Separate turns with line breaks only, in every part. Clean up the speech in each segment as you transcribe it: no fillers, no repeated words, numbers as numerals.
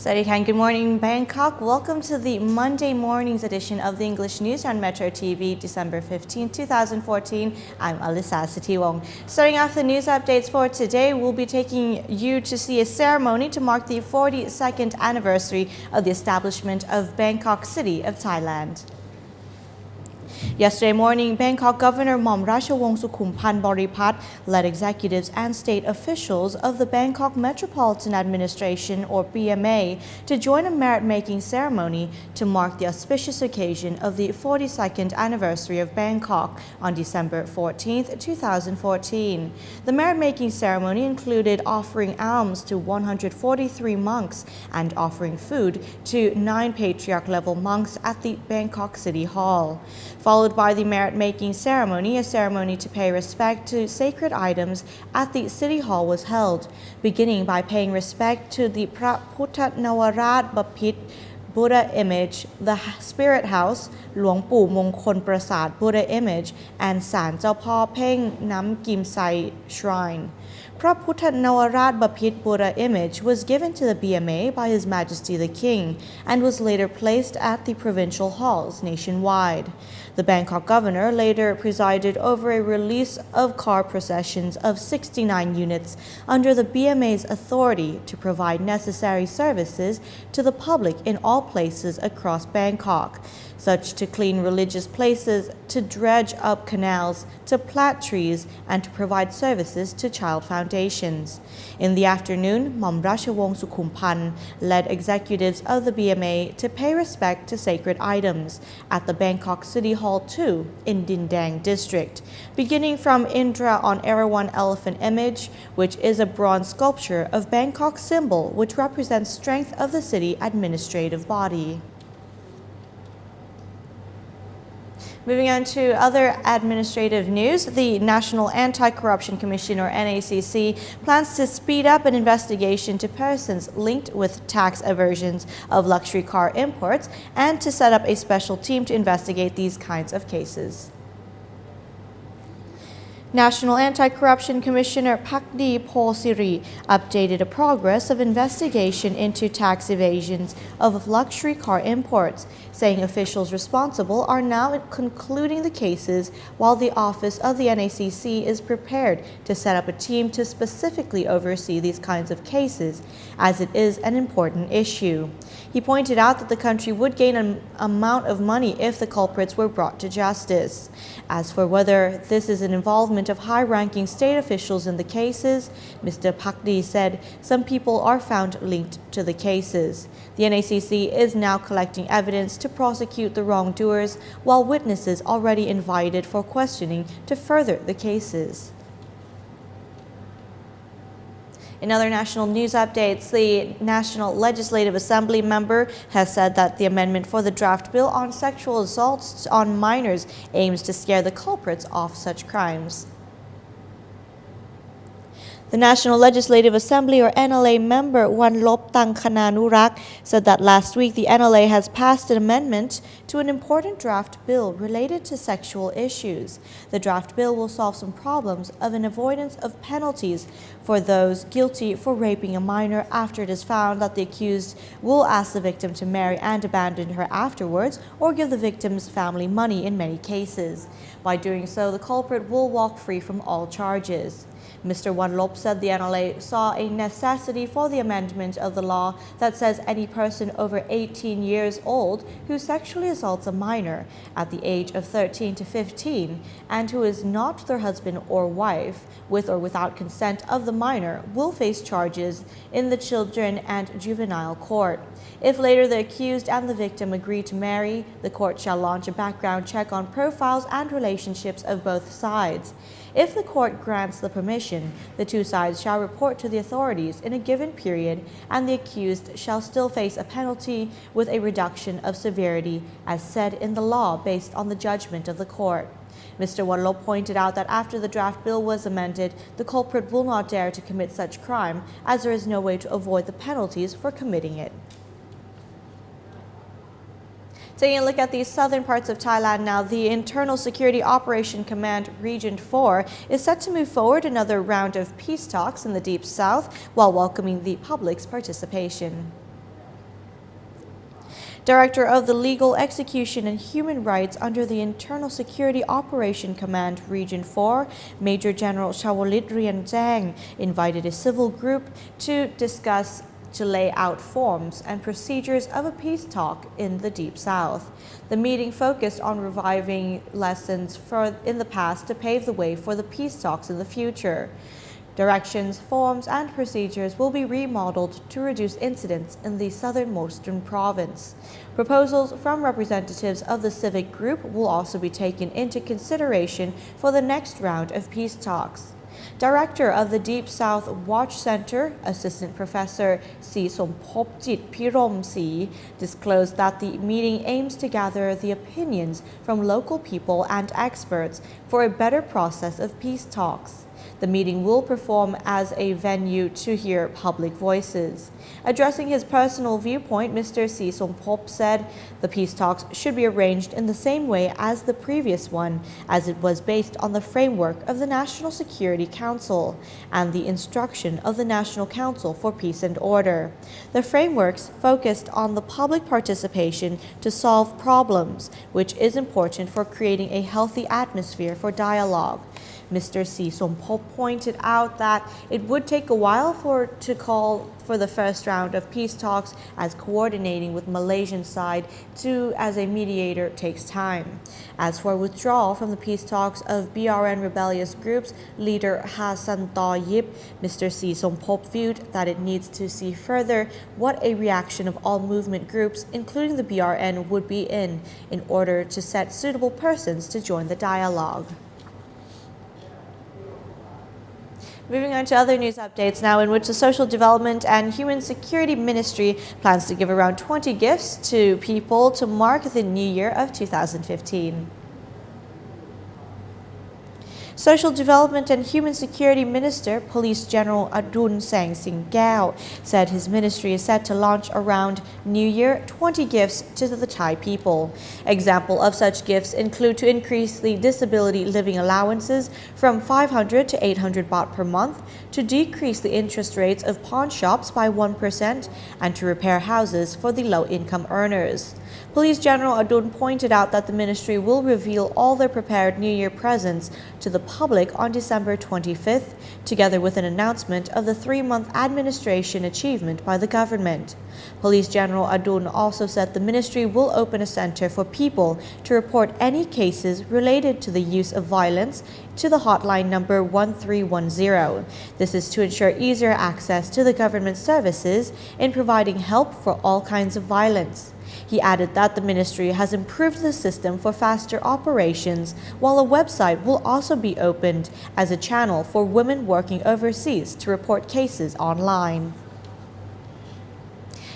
Sadikan, good morning Bangkok. Welcome to the Monday morning's edition of the English News on Metro TV, December 15, 2014. I'm Alisa Sitiwong. Starting off the news updates for today, we'll be taking you to see a ceremony to mark the 42nd anniversary of the establishment of Bangkok City of Thailand. Yesterday morning, Bangkok Governor Mom Ratchawong Sukhumpan Boripat led executives and state officials of the Bangkok Metropolitan Administration, or BMA, to join a merit-making ceremony to mark the auspicious occasion of the 42nd anniversary of Bangkok on December 14, 2014. The merit-making ceremony included offering alms to 143 monks and offering food to 9 patriarch-level monks at the Bangkok City Hall. Followed by the merit-making ceremony, a ceremony to pay respect to sacred items at the City Hall was held, beginning by paying respect to the Phra Navarat Bapit Buddha image, the Spirit House, Luang Pu Mongkol Prasad Buddha image, and San Chao Paw Pheng Nam Kim Sai Shrine. Phra Navarat Bapit Buddha image was given to the BMA by His Majesty the King and was later placed at the provincial halls nationwide. The Bangkok governor later presided over a release of car processions of 69 units under the BMA's authority to provide necessary services to the public in all places across Bangkok, such to clean religious places, to dredge up canals, to plant trees, and to provide services to child foundations. In the afternoon, Mom Ratchawong Sukhumpan led executives of the BMA to pay respect to sacred items at the Bangkok City Hall 2 in Dindang District, beginning from Indra on Erawan elephant image, which is a bronze sculpture of Bangkok's symbol which represents strength of the city administrative body. Moving on to other administrative news, the National Anti-Corruption Commission, or NACC, plans to speed up an investigation to persons linked with tax aversions of luxury car imports and to set up a special team to investigate these kinds of cases. National Anti-Corruption Commissioner Pakdi Polsiri updated a progress of investigation into tax evasions of luxury car imports, saying officials responsible are now concluding the cases while the office of the NACC is prepared to set up a team to specifically oversee these kinds of cases, as it is an important issue. He pointed out that the country would gain an amount of money if the culprits were brought to justice. As for whether this is an involvement of high-ranking state officials in the cases, Mr. Pakdi said some people are found linked to the cases. The NACC is now collecting evidence to prosecute the wrongdoers, while witnesses already invited for questioning to further the cases. In other national news updates, the National Legislative Assembly member has said that the amendment for the draft bill on sexual assaults on minors aims to scare the culprits off such crimes. The National Legislative Assembly, or NLA member Wanlop Tangkananurak, said that last week the NLA has passed an amendment to an important draft bill related to sexual issues. The draft bill will solve some problems of an avoidance of penalties for those guilty for raping a minor after it is found that the accused will ask the victim to marry and abandon her afterwards, or give the victim's family money in many cases. By doing so, the culprit will walk free from all charges. Mr. Wanlop said the NLA saw a necessity for the amendment of the law that says any person over 18 years old who sexually assaults a minor at the age of 13 to 15 and who is not their husband or wife, with or without consent of the minor, will face charges in the Children and Juvenile Court. If later the accused and the victim agree to marry, the court shall launch a background check on profiles and relationships of both sides. If the court grants the permission, the two sides shall report to the authorities in a given period, and the accused shall still face a penalty with a reduction of severity, as said in the law based on the judgment of the court. Mr. Wanlop pointed out that after the draft bill was amended, the culprit will not dare to commit such crime, as there is no way to avoid the penalties for committing it. Taking a look at the southern parts of Thailand now, the Internal Security Operation Command Region 4 is set to move forward another round of peace talks in the Deep South while welcoming the public's participation. Director of the Legal Execution and Human Rights under the Internal Security Operation Command Region 4, Major General Chawalit Rian Zhang, invited a civil group to discuss to lay out forms and procedures of a peace talk in the Deep South. The meeting focused on reviving lessons in the past to pave the way for the peace talks in the future. Directions, forms, and procedures will be remodeled to reduce incidents in the southernmost province. Proposals from representatives of the civic group will also be taken into consideration for the next round of peace talks. Director of the Deep South Watch Center, Assistant Professor Si Sompopjit Piromsi, disclosed that the meeting aims to gather the opinions from local people and experts for a better process of peace talks. The meeting will perform as a venue to hear public voices. Addressing his personal viewpoint, Mr. Si Sompop said the peace talks should be arranged in the same way as the previous one, as it was based on the framework of the National Security Council and the instruction of the National Council for Peace and Order. The frameworks focused on the public participation to solve problems, which is important for creating a healthy atmosphere for dialogue. Mr. Si Sompop pointed out that it would take a while to call for the first round of peace talks, as coordinating with Malaysian side as a mediator takes time. As for withdrawal from the peace talks of BRN rebellious groups leader Hassan Tayyip, Mr. Si Sompop viewed that it needs to see further what a reaction of all movement groups, including the BRN, would be in order to set suitable persons to join the dialogue. Moving on to other news updates now, in which the Social Development and Human Security Ministry plans to give around 20 gifts to people to mark the new year of 2015. Social Development and Human Security Minister, Police General Adun Sang Sing Gao, said his ministry is set to launch around New Year 20 gifts to the Thai people. Example of such gifts include to increase the disability living allowances from 500 to 800 baht per month, to decrease the interest rates of pawn shops by 1%, and to repair houses for the low-income earners. Police General Adun pointed out that the ministry will reveal all their prepared New Year presents to the public on December 25th, together with an announcement of the 3-month administration achievement by the government. Police General Adun also said the ministry will open a center for people to report any cases related to the use of violence to the hotline number 1310. This is to ensure easier access to the government services in providing help for all kinds of violence. He added that the ministry has improved the system for faster operations, while a website will also be opened as a channel for women working overseas to report cases online.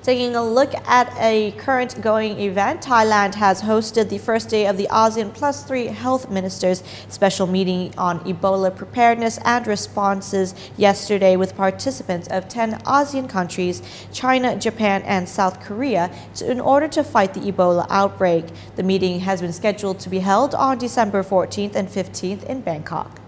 Taking a look at a current going event, Thailand has hosted the first day of the ASEAN +3 Health Ministers special meeting on Ebola preparedness and responses yesterday, with participants of 10 ASEAN countries, China, Japan, and South Korea, in order to fight the Ebola outbreak. The meeting has been scheduled to be held on December 14th and 15th in Bangkok.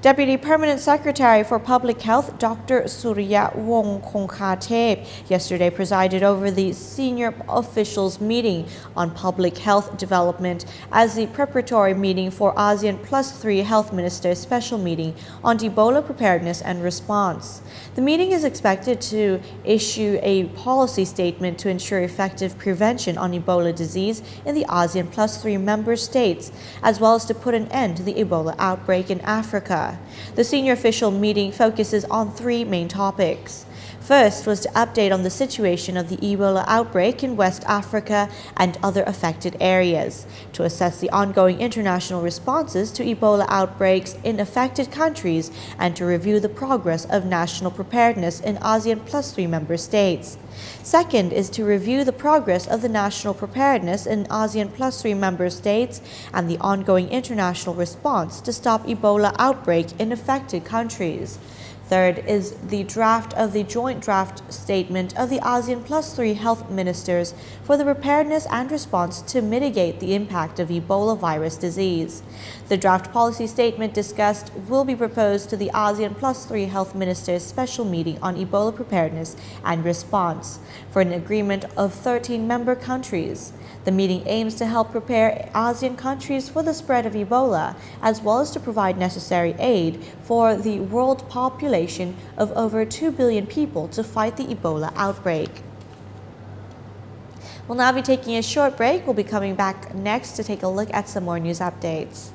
Deputy Permanent Secretary for Public Health, Dr. Surya Wong Kongkhathep, yesterday presided over the senior officials meeting on public health development as the preparatory meeting for ASEAN +3 Health Ministers special meeting on Ebola preparedness and response. The meeting is expected to issue a policy statement to ensure effective prevention on Ebola disease in the ASEAN +3 member states, as well as to put an end to the Ebola outbreak in Africa. The senior official meeting focuses on 3 main topics. First was to update on the situation of the Ebola outbreak in West Africa and other affected areas, to assess the ongoing international responses to Ebola outbreaks in affected countries, and to review the progress of national preparedness in ASEAN +3 member states. Second is to review the progress of the national preparedness in ASEAN +3 member states and the ongoing international response to stop Ebola outbreak in affected countries. Third is the draft of the joint draft statement of the ASEAN +3 health ministers for the preparedness and response to mitigate the impact of Ebola virus disease. The draft policy statement discussed will be proposed to the ASEAN +3 health ministers special meeting on Ebola preparedness and response for an agreement of 13 member countries. The meeting aims to help prepare ASEAN countries for the spread of Ebola, as well as to provide necessary aid for the world population of over 2 billion people to fight the Ebola outbreak. We'll now be taking a short break. We'll be coming back next to take a look at some more news updates.